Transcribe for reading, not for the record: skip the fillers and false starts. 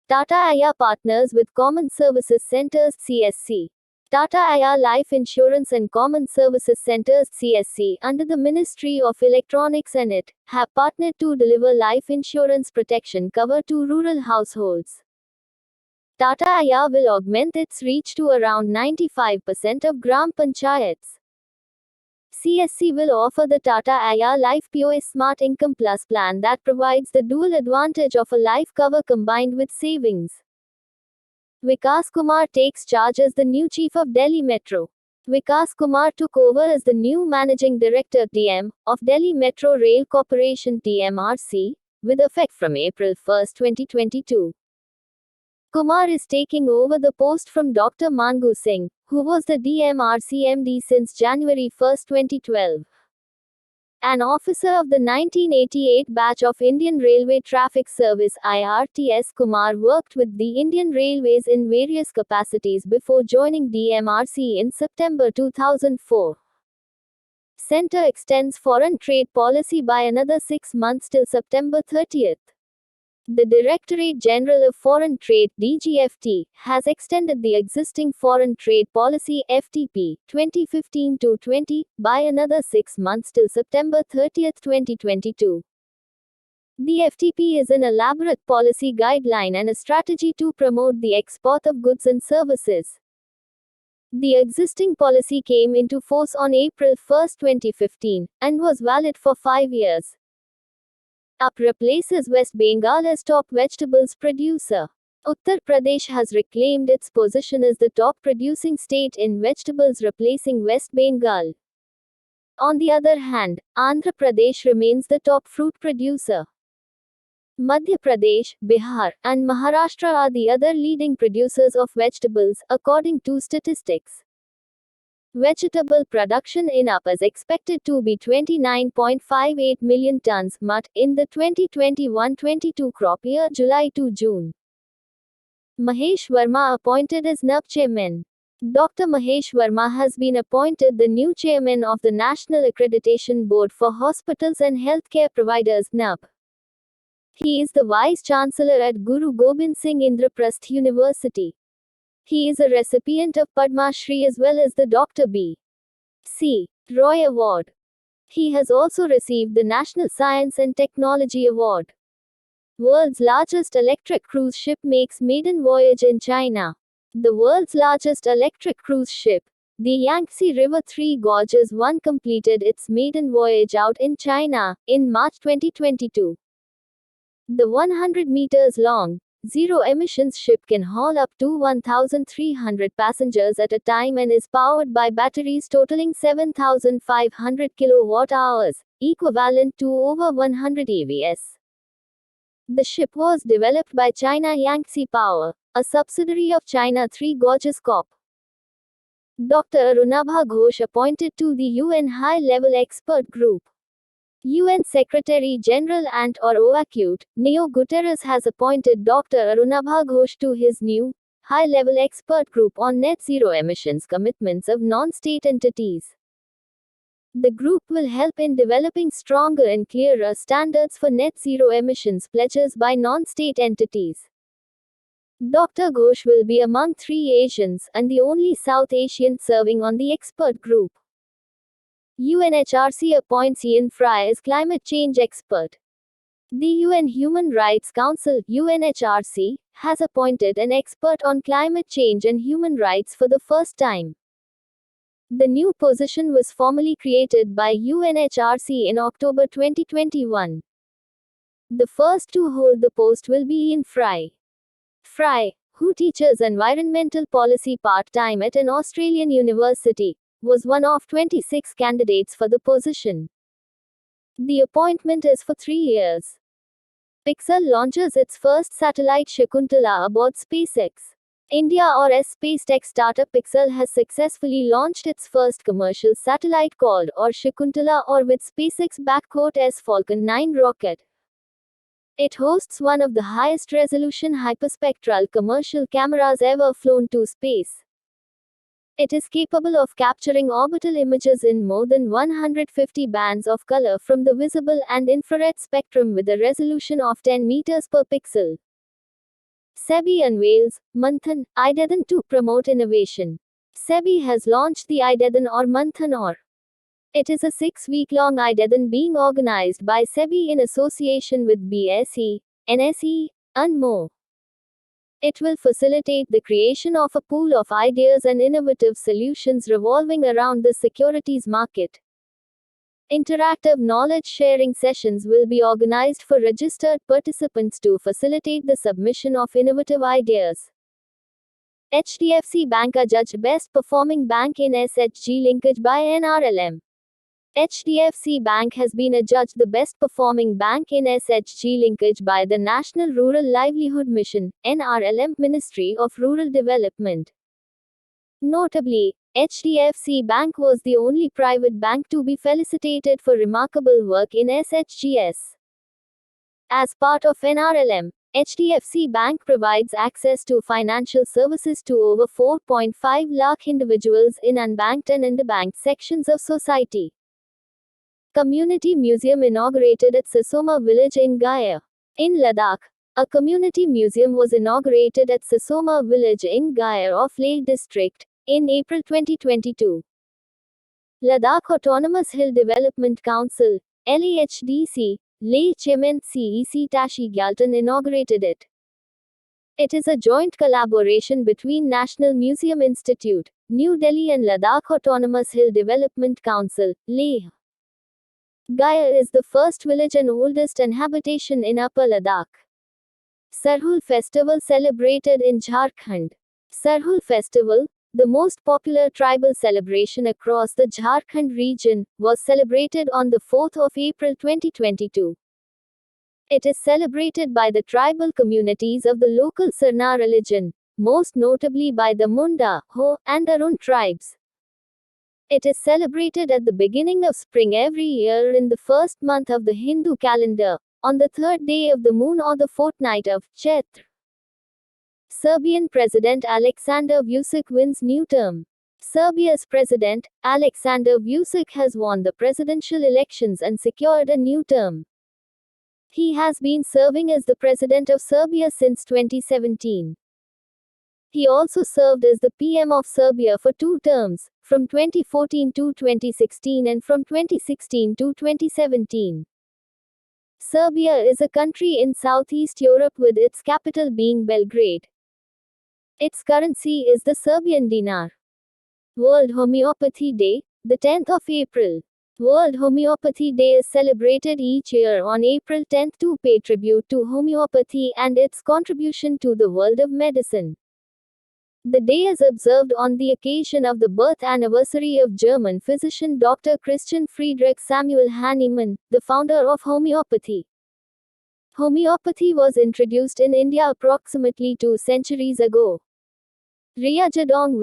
Tata Aya partners with Common Services Centers (CSC). Tata Aya Life Insurance and Common Services Centers (CSC) under the Ministry of Electronics and IT have partnered to deliver life insurance protection cover to rural households. Tata Aya will augment its reach to around 95% of Gram Panchayats. CSC will offer the Tata Aya Life POS Smart Income Plus plan that provides the dual advantage of a life cover combined with savings. Vikas Kumar takes charge as the new chief of Delhi Metro. Vikas Kumar took over as the new managing director (DM) of Delhi Metro Rail Corporation (DMRC) with effect from April 1, 2022. Kumar is taking over the post from Dr. Mangu Singh, who was the DMRC MD since January 1, 2012. An officer of the 1988 batch of Indian Railway Traffic Service (IRTS), Kumar worked with the Indian Railways in various capacities before joining DMRC in September 2004. Centre extends foreign trade policy by another 6 months till September 30. The Directorate General of Foreign Trade (DGFT) has extended the existing Foreign Trade Policy (FTP) 2015-20 by another 6 months till September 30, 2022. The FTP is an elaborate policy guideline and a strategy to promote the export of goods and services. The existing policy came into force on April 1, 2015, and was valid for 5 years. UP replaces West Bengal as top vegetables producer. Uttar Pradesh has reclaimed its position as the top producing state in vegetables, replacing West Bengal. On the other hand, Andhra Pradesh remains the top fruit producer. Madhya Pradesh, Bihar, and Maharashtra are the other leading producers of vegetables, according to statistics. Vegetable production in UP is expected to be 29.58 million tons (MUT) in the 2021-22 crop year July to June. Mahesh Verma appointed as NAB chairman. Dr. Mahesh Verma has been appointed the new chairman of the National Accreditation Board for Hospitals and Healthcare Providers (NAB). He is the Vice Chancellor at Guru Gobind Singh Indraprasth University. He is a recipient of Padma Shri as well as the Dr. B.C. Roy Award. He has also received the National Science and Technology Award. World's largest electric cruise ship makes maiden voyage in China. The world's largest electric cruise ship, the Yangtze River Three Gorges One, completed its maiden voyage out in China in March 2022. The 100 meters long, zero-emissions ship can haul up to 1,300 passengers at a time and is powered by batteries totaling 7,500 kilowatt-hours, equivalent to over 100 EVs. The ship was developed by China Yangtze Power, a subsidiary of China Three Gorges Corp. Dr. Arunabha Ghosh appointed to the UN High-Level Expert Group. UN Secretary-General (OACUT) Neo Guterres has appointed Dr. Arunabha Ghosh to his new, high-level expert group on net zero emissions commitments of non-state entities. The group will help in developing stronger and clearer standards for net zero emissions pledges by non-state entities. Dr. Ghosh will be among 3 Asians and the only South Asian serving on the expert group. UNHRC appoints Ian Fry as climate change expert. The UN Human Rights Council (UNHRC) has appointed an expert on climate change and human rights for the first time. The new position was formally created by UNHRC in October 2021. The first to hold the post will be Ian Fry. Fry, who teaches environmental policy part-time at an Australian university, was one of 26 candidates for the position. The appointment is for 3 years. Pixel launches its first satellite Shakuntala aboard SpaceX. India or space tech startup Pixel has successfully launched its first commercial satellite called Shakuntala with SpaceX S Falcon 9 rocket. It hosts one of the highest resolution hyperspectral commercial cameras ever flown to space. It is capable of capturing orbital images in more than 150 bands of color from the visible and infrared spectrum with a resolution of 10 meters per pixel. SEBI unveils Manthan Idethan to promote innovation. SEBI has launched the Idethan or Manthan or. It is a 6-week-long Idethan being organized by SEBI in association with BSE, NSE, and more. It will facilitate the creation of a pool of ideas and innovative solutions revolving around the securities market. Interactive knowledge sharing sessions will be organized for registered participants to facilitate the submission of innovative ideas. HDFC Bank adjudged best performing bank in SHG linkage by NRLM. HDFC Bank has been adjudged the best performing bank in SHG linkage by the National Rural Livelihood Mission, NRLM, Ministry of Rural Development. Notably, HDFC Bank was the only private bank to be felicitated for remarkable work in SHGS. As part of NRLM, HDFC Bank provides access to financial services to over 4.5 lakh individuals in unbanked and underbanked sections of society. Community Museum inaugurated at Sasoma village in Gaya. In Ladakh, a community museum was inaugurated at Sasoma village in Gaya of Leh district in April 2022. Ladakh Autonomous Hill Development Council, LAHDC, Leh Chairman CEC Tashi Gyalton inaugurated it. It is a joint collaboration between National Museum Institute, New Delhi and Ladakh Autonomous Hill Development Council, Leh. Gaya is the first village and oldest habitation in Upper Ladakh. Sarhul Festival celebrated in Jharkhand. Sarhul Festival, the most popular tribal celebration across the Jharkhand region, was celebrated on the 4th of April 2022. It is celebrated by the tribal communities of the local Sarna religion, most notably by the Munda, Ho, and Arun tribes. It is celebrated at the beginning of spring every year in the first month of the Hindu calendar, on the third day of the moon or the fortnight of Chaitra. Serbian President Aleksandar Vučić wins new term. Serbia's President, Aleksandar Vučić has won the presidential elections and secured a new term. He has been serving as the President of Serbia since 2017. He also served as the PM of Serbia for 2 terms, from 2014 to 2016 and from 2016 to 2017. Serbia is a country in Southeast Europe with its capital being Belgrade. Its currency is the Serbian dinar. World Homeopathy Day, the 10th of April. World Homeopathy Day is celebrated each year on April 10 to pay tribute to homeopathy and its contribution to the world of medicine. The day is observed on the occasion of the birth anniversary of German physician Dr. Christian Friedrich Samuel Hahnemann, the founder of homeopathy. Homeopathy was introduced in India approximately 2 centuries ago. Ria Jadong